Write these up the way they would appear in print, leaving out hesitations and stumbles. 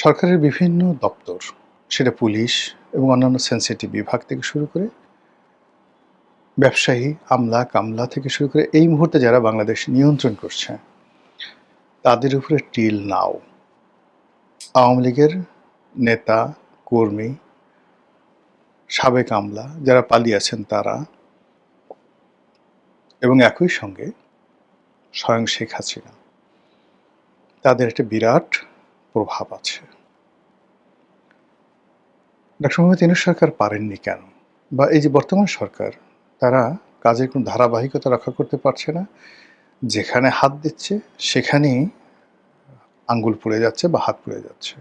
সরকারের বিভিন্ন দপ্তর, সেটা পুলিশ এবং অন্যান্য সেনসিটিভ বিভাগ থেকে শুরু করে ব্যবসায়ী, আমলা থেকে শুরু করে এই মুহূর্তে যারা বাংলাদেশ নিয়ন্ত্রণ করছে, তাদের উপরে টিল নাও আওয়ামী লীগের নেতা, কর্মী, সাবেক আমলা যারা পালিয়ে আছেন তারা, এবং একই সঙ্গে স্বয়ং শেখ হাসিনা, তাদের একটা বিরাট প্রভাব আছে। ডক্টর মোহাম্মদ ইউনূস সরকার পারেননি কেন? বা এই যে বর্তমান সরকার, তারা কাজের কোনো ধারাবাহিকতা রক্ষা করতে পারছে না। যেখানে হাত দিচ্ছে সেখানেই আঙ্গুল পুড়ে যাচ্ছে বা হাত পুড়ে যাচ্ছে,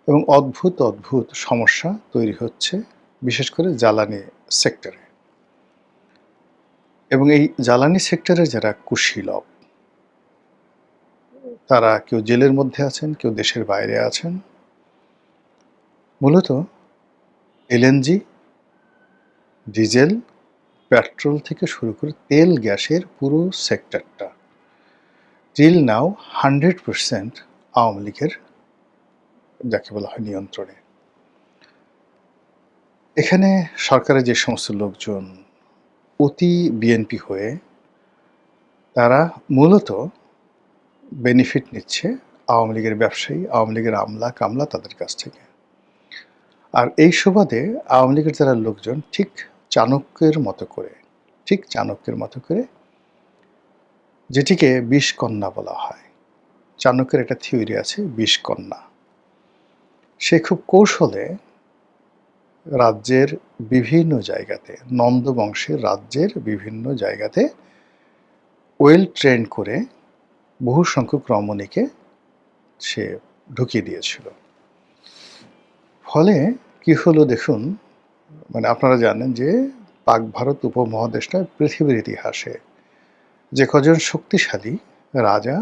এবং অদ্ভুত অদ্ভুত সমস্যা তৈরি হচ্ছে, বিশেষ করে জ্বালানি সেক্টরে। এবং এই জ্বালানি সেক্টরের যারা কুশীলব, তারা কেউ জেলের মধ্যে আছেন, কেউ দেশের বাইরে আছেন। মূলত এলএনজি, ডিজেল, পেট্রোল থেকে শুরু করে তেল গ্যাসের পুরো সেক্টরটা টিল নাও 100% আওয়ামী লীগের, যাকে বলা হয়, নিয়ন্ত্রণে। এখানে সরকারের যে সমস্ত লোকজন অতি বিএনপি হয়ে তারা মূলত বেনিফিট নিচ্ছে আওয়ামী লীগের ব্যবসায়ী, আওয়ামী লীগের আমলা কামলা তাদের কাছ থেকে। আর এই সুবাদে আওয়ামী লীগের যারা লোকজন ঠিক চাণক্যের মতো করে যেটিকে বিষকন্যা বলা হয়। চাণক্যের একটা থিওরি আছে বিষকন্যা। সে খুব কৌশলে রাজ্যের বিভিন্ন জায়গাতে, নন্দ বংশের রাজ্যের বিভিন্ন জায়গাতে ওয়েল ট্রেন করে বহু সংখ্যক রমণীকে সে ঢুকিয়ে দিয়েছিল। ফলে কি হলো দেখুন, মানে আপনারা জানেন যে পাক ভারত উপমহাদেশটা পৃথিবীর ইতিহাসে যে কজন শক্তিশালী রাজা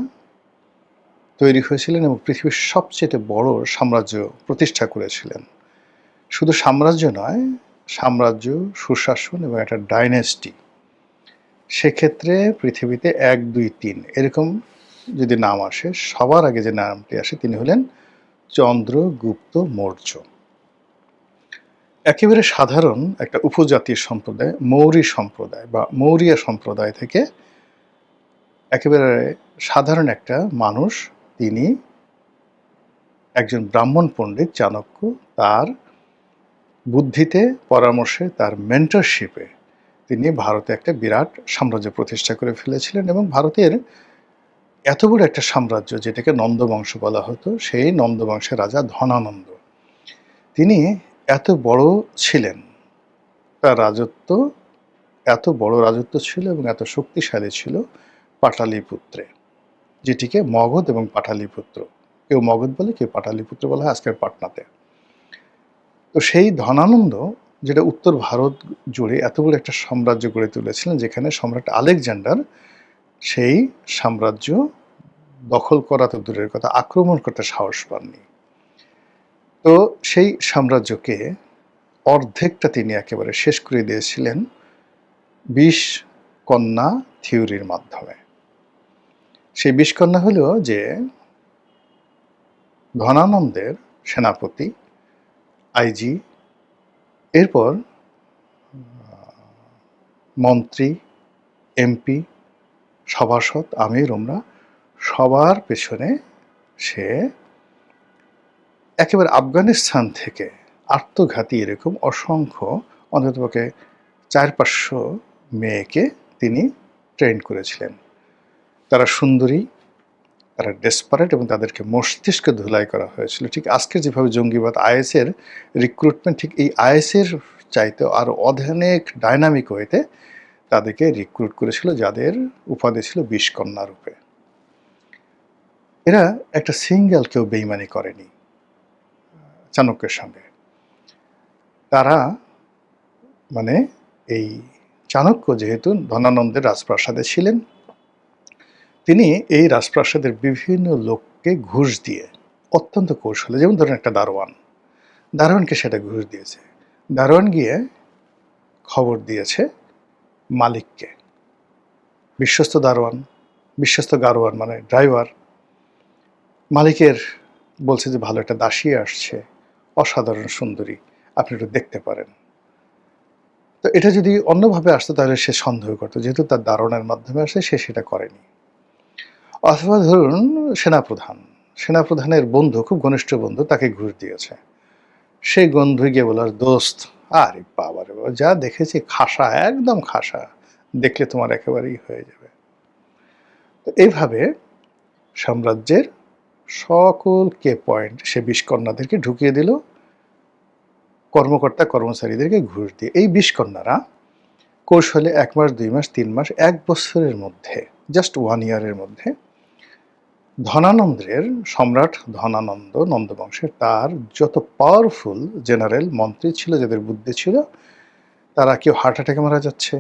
তৈরি হয়েছিলেন এবং পৃথিবীর সবচেয়ে বড় সাম্রাজ্য প্রতিষ্ঠা করেছিলেন, শুধু সাম্রাজ্য নয়, সাম্রাজ্য, সুশাসন এবং একটা ডাইনেস্টি, সেক্ষেত্রে পৃথিবীতে 1, 2, 3 এরকম যদি নাম আসে, সবার আগে যে নামটি আসে তিনি হলেন চন্দ্রগুপ্ত মৌর্য। একেবারে সাধারণ একটা উপজাতীয় সম্প্রদায়, মৌর্য সম্প্রদায় বা মৌরিয়া সম্প্রদায় থেকে একেবারে সাধারণ একটা মানুষ, তিনি একজন ব্রাহ্মণ পণ্ডিত চাণক্য, তার বুদ্ধিতে, পরামর্শে, তার মেন্টরশিপে তিনি ভারতে একটা বিরাট সাম্রাজ্য প্রতিষ্ঠা করে ফেলেছিলেন। এবং ভারতের এত বড় একটা সাম্রাজ্য, যেটাকে নন্দবংশ বলা হতো, সেই নন্দবংশের রাজা ধনানন্দ, তিনি এত বড় ছিলেন, তার রাজত্ব এত বড় রাজত্ব ছিল এবং এত শক্তিশালী ছিল পাটালিপুত্রে, যেটিকে মগধ এবং পাটালিপুত্র, কেউ মগধ বলে, কেউ পাটালিপুত্র বলা হয় আজকের পাটনাতে। তো সেই ধনানন্দ, যেটা উত্তর ভারত জুড়ে এত বড় একটা সাম্রাজ্য গড়ে তুলেছিলেন, যেখানে সম্রাট আলেকজান্ডার সেই সাম্রাজ্য দখল করা তো দূরের কথা, আক্রমণ করতে সাহস পাননি। তো সেই সাম্রাজ্যকে অর্ধেকটা তিনি একেবারে শেষ করে দিয়েছিলেন বিষকন্যা থিওরির মাধ্যমে। সেই বিষকন্যা হলো যে ধনানন্দের সেনাপতি, আইজি, এরপর মন্ত্রী, এমপি, সভাসদ, আমির, ওমরা, সবার পেছনে সে একেবারে আফগানিস্তান থেকে আত্মঘাতী এরকম অসংখ্য, অন্ততপক্ষে 400-500 মেয়েকে তিনি ট্রেন করেছিলেন। তারা সুন্দরী, তারা ডেসপারেট, এবং তাদেরকে মস্তিষ্ক ধুলাই করা হয়েছিল। ঠিক আজকের যেভাবে জঙ্গিবাদ, আইএসের রিক্রুটমেন্ট, ঠিক এই আইএসের চাইতে আরও অনেক ডাইনামিক ওয়েতে তাদেরকে রিক্রুট করেছিল, যাদের উপাধি ছিল বিষকন্যা রূপে। এরা একটা সিঙ্গেল কেউ বেইমানি করেনি চাণক্যের সঙ্গে। তারা মানে এই চাণক্য যেহেতু ধনানন্দের রাজপ্রাসাদে ছিলেন, তিনি এই রাজপ্রাসাদের বিভিন্ন লোককে ঘুষ দিয়ে অত্যন্ত কৌশলে, যেমন ধরেন একটা দারোয়ানকে সেটা ঘুষ দিয়েছে, দারোয়ান গিয়ে খবর দিয়েছে মালিককে, বিশ্বস্ত গারোয়ান মানে ড্রাইভার, মালিকের বলছে যে ভালো একটা দাসী আসছে, অসাধারণ সুন্দরী, আপনি একটু দেখতে পারেন। তো এটা যদি অন্যভাবে আসতো তাহলে সে সন্দেহ করতো, যেহেতু তার দারোয়ানের মাধ্যমে আসে সে সেটা করেনি। অথবা ধরুন সেনাপ্রধানের বন্ধু, খুব ঘনিষ্ঠ বন্ধু, তাকে ঘুষ দিয়েছে, সেই বন্ধু গিয়ে বলল, দোস্ত, আরে বাবা রে বাবা, যা দেখেছি খাসা, একদম খাসা, দেখলে তোমার একেবারেই হয়ে যাবে। তো এইভাবে সাম্রাজ্যের সকল কে পয়েন্ট সে ২০ কন্যাদেরকে ঢুকিয়ে দিল, কর্মকর্তা কর্মচারীদেরকে ঘুষ দিয়ে। এই ২০ কন্যারা কৌশলে ১ মাস, ২ মাস, ৩ মাস, ১ বছরের মধ্যে, জাস্ট 1 ইয়ারের মধ্যে ধনানন্দের, সম্রাট ধনানন্দ নন্দবংশের, তার যত পাওয়ারফুল জেনারেল মন্ত্রী ছিল, যাদের বুদ্ধি ছিল, তারা কেউ হার্ট অ্যাটাকে মারা যাচ্ছে,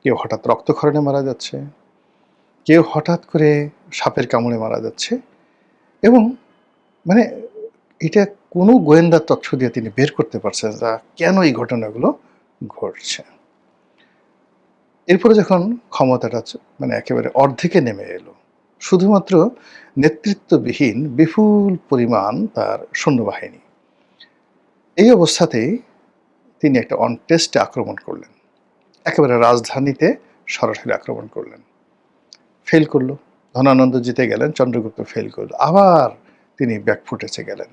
কেউ হঠাৎ রক্তক্ষরণে মারা যাচ্ছে, কেউ হঠাৎ করে সাপের কামড়ে মারা যাচ্ছে। এবং মানে এটা কোনো গোয়েন্দা তথ্য দিয়ে তিনি বের করতে পারছেন না কেন এই ঘটনাগুলো ঘটছে। এরপরে যখন ক্ষমতাটা মানে একেবারে অর্ধেকে নেমে এলো, শুধুমাত্র নেতৃত্ববিহীন বিপুল পরিমাণ তার সৈন্যবাহিনী, এই অবস্থাতেই তিনি একটা অনটেস্টে আক্রমণ করলেন, একেবারে রাজধানীতে সরাসরি আক্রমণ করলেন। ফেল করলো, ধনানন্দ জিতে গেলেন, চন্দ্রগুপ্ত ফেল করলো। আবার তিনি ব্যাকফুটেছে গেলেন,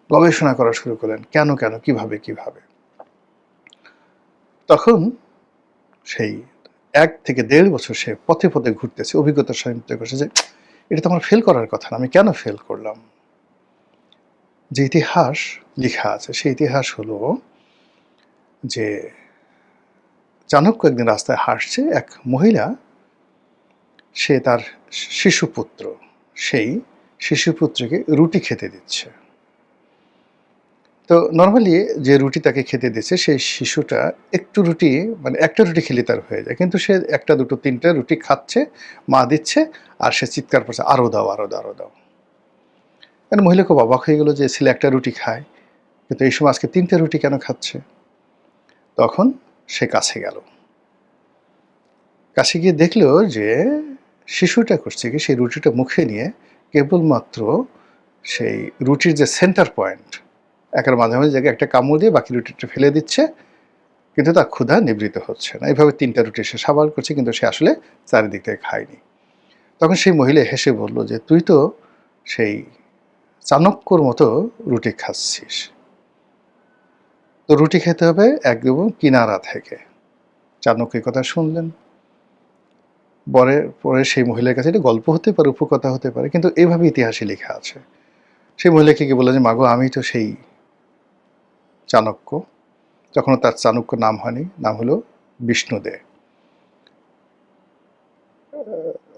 গবেষণা করা শুরু করলেন, কেন কেন, কিভাবে কিভাবে। তখন সেই ১ থেকে ১.৫ বছর সে পথে পথে ঘুরতেছে, অভিজ্ঞতার সহিত করছে যে এটা তো আমার ফেল করার কথা না, আমি কেন ফেল করলাম। যে ইতিহাস লেখা আছে সেই ইতিহাস হলো যে চাণক্য একদিন রাস্তায় হাঁটছে, এক মহিলা, সে তার শিশুপুত্র, সেই শিশুপুত্রকে রুটি খেতে দিচ্ছে। তো নর্মালি যে রুটি তাকে খেতে দিচ্ছে, সেই শিশুটা একটু রুটি, মানে একটা রুটি খেলে তার হয়ে যায়, কিন্তু সে ১টা ২টো ৩টা রুটি খাচ্ছে, মা দিচ্ছে, আর সে চিৎকার করছে, আরও দাও, আরও দাও, আরও দাও। মানে মহিলা খুব অবাক হয়ে গেল যে ছেলে একটা রুটি খায়, কিন্তু এই সময় আজকে ৩টা রুটি কেন খাচ্ছে। তখন সে কাছে গেল, কাছে গিয়ে দেখলো যে শিশুটা করছে কি, সেই রুটিটা মুখে নিয়ে কেবলমাত্র সেই রুটির যে সেন্টার পয়েন্ট, একের মাঝামাঝি জায়গায় একটা কামড় দিয়ে বাকি রুটিটা ফেলে দিচ্ছে, কিন্তু তার ক্ষুধা নিবৃত হচ্ছে না। এইভাবে ৩টা রুটি সে সাবার করছে, কিন্তু সে আসলে চারিদিক থেকে খায়নি। তখন সেই মহিলা হেসে বলল যে তুই তো সেই চাণক্যর মতো রুটি খাচ্ছিস, তো রুটি খেতে হবে একদম কিনারা থেকে। চাণক্য এই কথা শুনলেন, পরে সেই মহিলার কাছে এটা গল্প হতে পারে, উপকথা হতে পারে, কিন্তু এইভাবে ইতিহাসে লেখা আছে। সেই মহিলাকে কি বললেন যে মাগো, আমি তো সেই চাণক্য। তখনও তার চাণক্য নাম হয়নি, নাম হলো বিষ্ণুদে।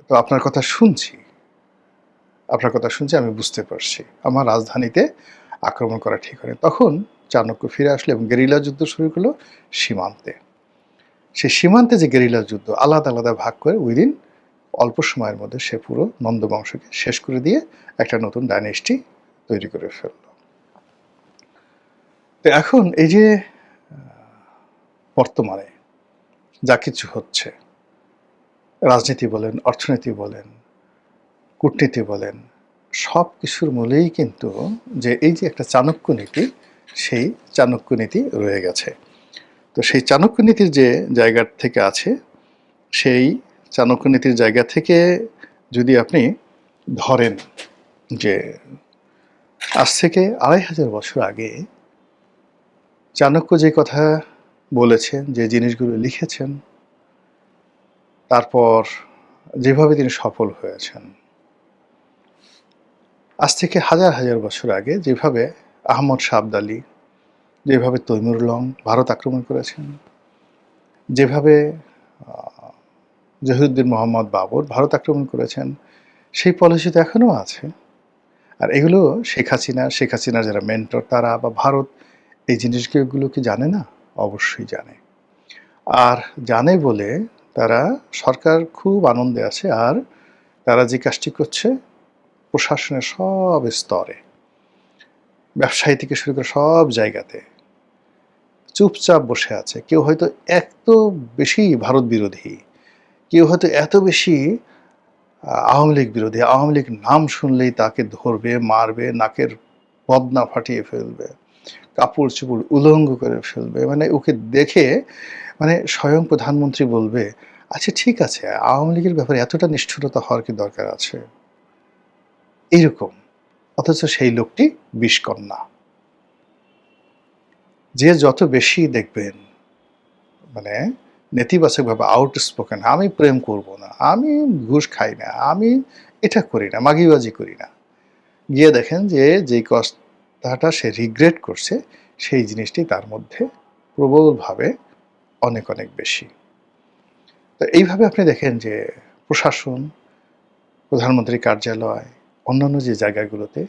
তো আপনার কথা শুনছি, আমি বুঝতে পারছি আমার রাজধানীতে আক্রমণ করা ঠিক হয়নি। তখন চাণক্য ফিরে আসলো এবং গেরিলা যুদ্ধ শুরু করলো সীমান্তে। সেই সীমান্তে যে গেরিলা যুদ্ধ আলাদা আলাদা ভাগ করে উইদিন অল্প সময়ের মধ্যে সে পুরো নন্দ বংশকে শেষ করে দিয়ে একটা নতুন ডাইনেস্টি তৈরি করে ফেলল। তো এখন এই যে বর্তমানে যা কিছু হচ্ছে, রাজনীতি বলেন, অর্থনীতি বলেন, কূটনীতি বলেন, সব কিছুর মূলেই কিন্তু যে এই যে একটা চাণক্য নীতি, সেই চাণক্য নীতি রয়ে গেছে। তো সেই চাণক্য নীতির যে জায়গা থেকে আছে, সেই চাণক্য নীতির জায়গা থেকে যদি আপনি ধরেন যে আজ থেকে ২৫০০ বছর আগে চাণক্য যে কথা বলেছেন, যে জিনিসগুলো লিখেছেন, তারপর যেভাবে তিনি সফল হয়েছেন, আজ থেকে হাজার হাজার বছর আগে যেভাবে আহমদ শাহ আবদালী, যেভাবে তৈমুর লং ভারত আক্রমণ করেছেন, যেভাবে জহিরুদ্দিন মোহাম্মদ বাবর ভারত আক্রমণ করেছেন, সেই পলিসি তো এখনও আছে। আর এগুলো শেখ হাসিনার যারা মেন্টর, তারা বা ভারত এই জিনিসগুলো কি জানে না? অবশ্যই জানে। আর জানে বলে তারা, সরকার খুব আনন্দে আছে, আর তারা যে কাজটি করছে প্রশাসনের সব স্তরে, ব্যবসায়ী থেকে শুরু করে সব জায়গাতে চুপচাপ বসে আছে। কেউ হয়তো এত বেশি ভারত বিরোধী, কেউ হয়তো এত বেশি আওয়ামী লীগ বিরোধী, আওয়ামী লীগ নাম শুনলেই তাকে ধরবে, মারবে, নাকের বদনা ফাটিয়ে ফেলবে, কাপড় চোপড় উলঙ্গ করে ফেলবে। মানে ওকে দেখে মানে স্বয়ং প্রধানমন্ত্রী বলবে, আচ্ছা ঠিক আছে, আওয়ামী লীগের ব্যাপারে এতটা নিষ্ঠুরতা হওয়ার কি দরকার আছে? এইরকম। অথচ সেই লোকটি বিষকন্যা। যে যত বেশি দেখবেন মানে নেতিবাচকভাবে আউটস্পোকেন, আমি প্রেম করব না, আমি ঘুষ খাই না, আমি এটা করি না, মাগিবাজি করি না, গিয়ে দেখেন যে যেই কথাটা সে রিগ্রেট করছে সেই জিনিসটি তার মধ্যে প্রবলভাবে অনেক অনেক বেশি। তো এইভাবে আপনি দেখেন যে প্রশাসন, প্রধানমন্ত্রীর কার্যালয়, অন্যান্য যে জায়গাগুলোতে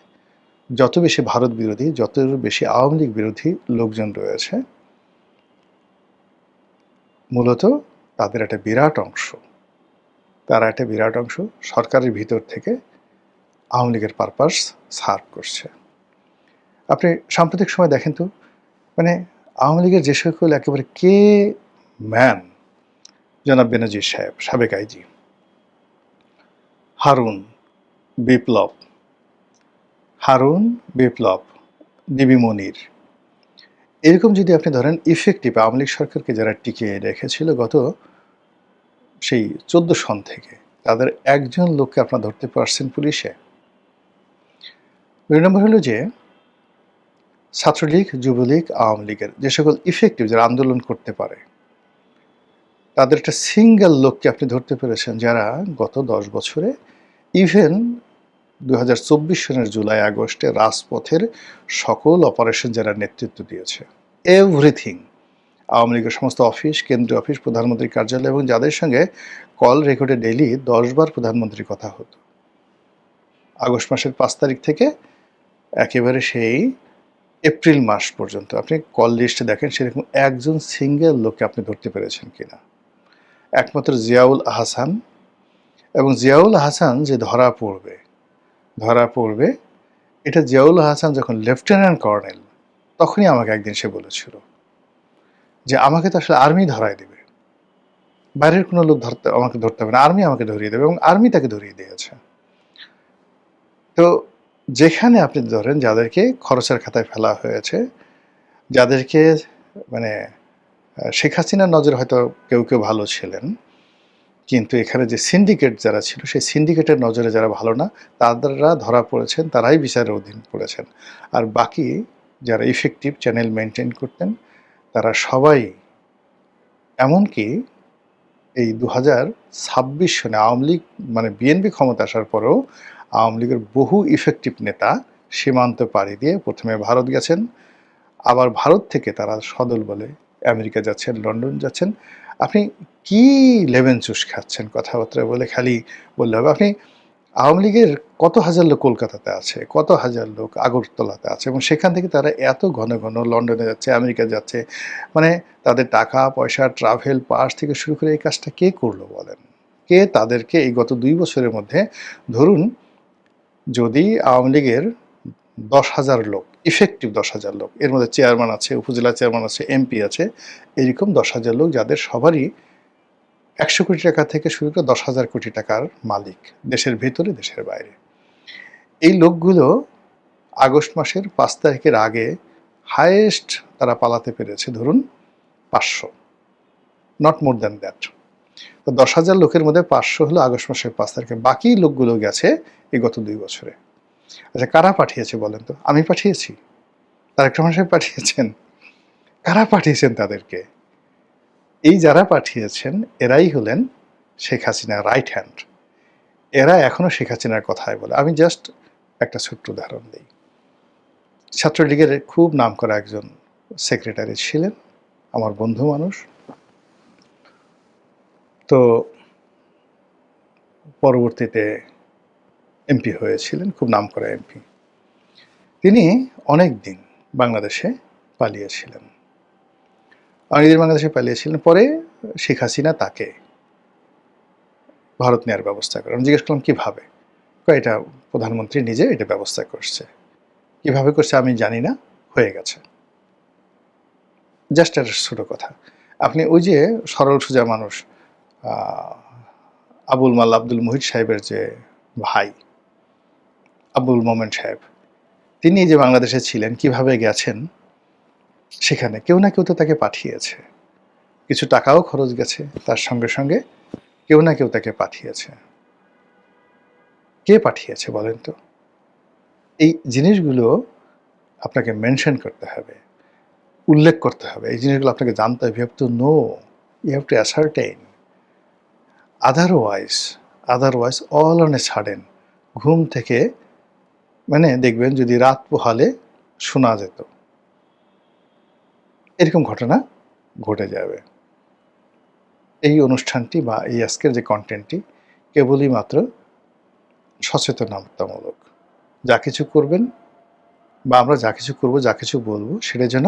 যত বেশি ভারত বিরোধী, যত বেশি আওয়ামী লীগ বিরোধী লোকজন রয়েছে, মূলত তাদের একটা বিরাট অংশ, তারা একটা বিরাট অংশ সরকারের ভিতর থেকে আওয়ামী লীগের পারপাস সার্ভ করছে। আপনি সাম্প্রতিক সময় দেখেন তো, মানে আওয়ামী লীগের যে সকল একেবারে কে ম্যান, জনাব বেনজির সাহেব, সাবেক আইজি, হারুন, বিপ্লব, ডিবি মনির, এরকম যদি আপনি ধরেন ইফেক্টিভ আওয়ামী লীগ সরকারকে যারা টিকিয়ে রেখেছিল গত সেই 14 সন থেকে, তাদের একজন লোককে আপনারা ধরতে পারছেন পুলিশে? 2 নম্বর হলো যে ছাত্রলীগ, যুবলীগ, আওয়ামী লীগের যে সকল ইফেক্টিভ যারা আন্দোলন করতে পারে, তাদের একটা সিঙ্গেল লোককে আপনি ধরতে পেরেছেন যারা গত 10 বছরে ইভেন 2024 সনের জুলাই আগস্টে রাজপথের সকল অপারেশন যারা নেতৃত্ব দিয়েছে, এভরিথিং, আওয়ামী লীগের সমস্ত অফিস, কেন্দ্রীয় অফিস, প্রধানমন্ত্রীর কার্যালয় এবং যাদের সঙ্গে কল রেকর্ডে ডেইলি 10 বার প্রধানমন্ত্রীর কথা হতো, আগস্ট মাসের 5 তারিখ থেকে একেবারে সেই এপ্রিল মাস পর্যন্ত আপনি কল লিস্টে দেখেন সেরকম একজন সিঙ্গেল লোককে আপনি ধরতে পেরেছেন কিনা? একমাত্র জিয়াউল আহসান, এবং জিয়াউল আহসান যে ধরা পড়বে, এটা জিয়াউল আহসান যখন লেফটেন্যান্ট কর্নেল তখনই আমাকে একদিন সে বলেছিল যে আমাকে তো আসলে আর্মি ধরায় দেবে, বাইরের কোনো লোক আমাকে ধরতে হবে না, আর্মি আমাকে ধরিয়ে দেবে, এবং আর্মি তাকে ধরিয়ে দিয়েছে। তো যেখানে আপনি ধরেন যাদেরকে খরচের খাতায় ফেলা হয়েছে, যাদেরকে মানে শেখ হাসিনার নজরে হয়তো কেউ কেউ ভালো ছিলেন, কিন্তু এখানে যে সিন্ডিকেট যারা ছিল সেই সিন্ডিকেটের নজরে যারা ভালো না তারা ধরা পড়েছেন, তারাই বিচারের অধীন পড়েছেন। আর বাকি যারা ইফেক্টিভ চ্যানেল মেনটেন করতেন তারা সবাই, এমনকি এই 2026 সনে আওয়ামী লীগ মানে বিএনপি ক্ষমতা আসার পরেও আওয়ামী লীগের বহু ইফেক্টিভ নেতা সীমান্ত পাড়ি দিয়ে প্রথমে ভারত গেছেন, আবার ভারত থেকে তারা সদল বলে আমেরিকা যাচ্ছেন, লন্ডন যাচ্ছেন। আপনি কি লেমন জুস খাচ্ছেন কথাবার্তা বলে? খালি বললে হবে? আপনি আওয়ামী লীগের কত হাজার লোক কলকাতাতে আছে, কত হাজার লোক আগরতলাতে আছে, এবং সেখান থেকে তারা এত ঘন ঘন লন্ডনে যাচ্ছে, আমেরিকা যাচ্ছে, মানে তাদের টাকা পয়সা, ট্রাভেল পাস থেকে শুরু করে এই কাজটা কে করলো বলেন? কে তাদেরকে এই গত 2 বছরের মধ্যে, ধরুন যদি আওয়ামী লীগের 10,000 লোক, ইফেক্টিভ 10,000 লোক, এর মধ্যে চেয়ারম্যান আছে, উপজেলা চেয়ারম্যান আছে, এমপি আছে, এরকম 10,000 লোক যাদের সবারই 100 কোটি টাকা থেকে শুরু করে 10,000 কোটি টাকার মালিক, দেশের ভেতরে দেশের বাইরে, এই লোকগুলো আগস্ট মাসের 5 তারিখের আগে হাইয়েস্ট তারা পালাতে পেরেছে ধরুন 500, নট মোর দ্যান দ্যাট। তো 10,000 লোকের মধ্যে 500 হলো আগস্ট মাসের 5 তারিখে, বাকি লোকগুলো গেছে এই গত 2 বছরে। আচ্ছা, কারা পাঠিয়েছে বলেন তো? আমি পাঠিয়েছি? তারেক রহমান সাহেব পাঠিয়েছেন? কারা পাঠিয়েছেন তাদেরকে? এই যারা পাঠিয়েছেন এরাই হলেন শেখ হাসিনার রাইট হ্যান্ড। এরা এখনো শেখ হাসিনার কথাই বলে। আমি জাস্ট একটা ছোট্ট উদাহরণ দিই। ছাত্রলীগের খুব নামকরা একজন সেক্রেটারি ছিলেন, আমার বন্ধু মানুষ। তো পরবর্তীতে এমপি হয়েছিলেন, খুব নামকরা এমপি। তিনি অনেক দিন বাংলাদেশে পালিয়েছিলেন, অনেকদিন বাংলাদেশে পালিয়েছিলেন। পরে শেখ হাসিনা তাকে ভারত নেওয়ার ব্যবস্থা করে। আমি জিজ্ঞেস করলাম কীভাবে? এটা প্রধানমন্ত্রী নিজে এটা ব্যবস্থা করছে। কীভাবে করছে আমি জানি না, হয়ে গেছে। জাস্ট একটা ছোটো কথা। আপনি ওই যে সরল সোজা মানুষ আবুল মাল আব্দুল মুহিত সাহেবের যে ভাই আবুল মোমেন সাহেব, তিনি যে বাংলাদেশে ছিলেন, কিভাবে গেছেন সেখানে কেউ না কেউ তো তাকে পাঠিয়েছে। কিছু টাকাও খরচ গেছে, তার সঙ্গে সঙ্গে কেউ না কেউ তাকে পাঠিয়েছে। কে পাঠিয়েছে বলেন তো? এই জিনিসগুলো আপনাকে মেনশন করতে হবে, উল্লেখ করতে হবে। এই জিনিসগুলো আপনাকে জানতে হবে। You have to know, you have to ascertain. Otherwise all on a sudden ঘুম থেকে মানে দেখবেন যদি রাত পোহালে শোনা যেত, এরকম ঘটনা ঘটে যাবে। এই অনুষ্ঠানটি বা এই আজকের যে কন্টেন্টটি কেবলই মাত্র সচেতনতামূলক। যা কিছু করবেন বা আমরা যা কিছু করব, যা কিছু বলবো সেটা যেন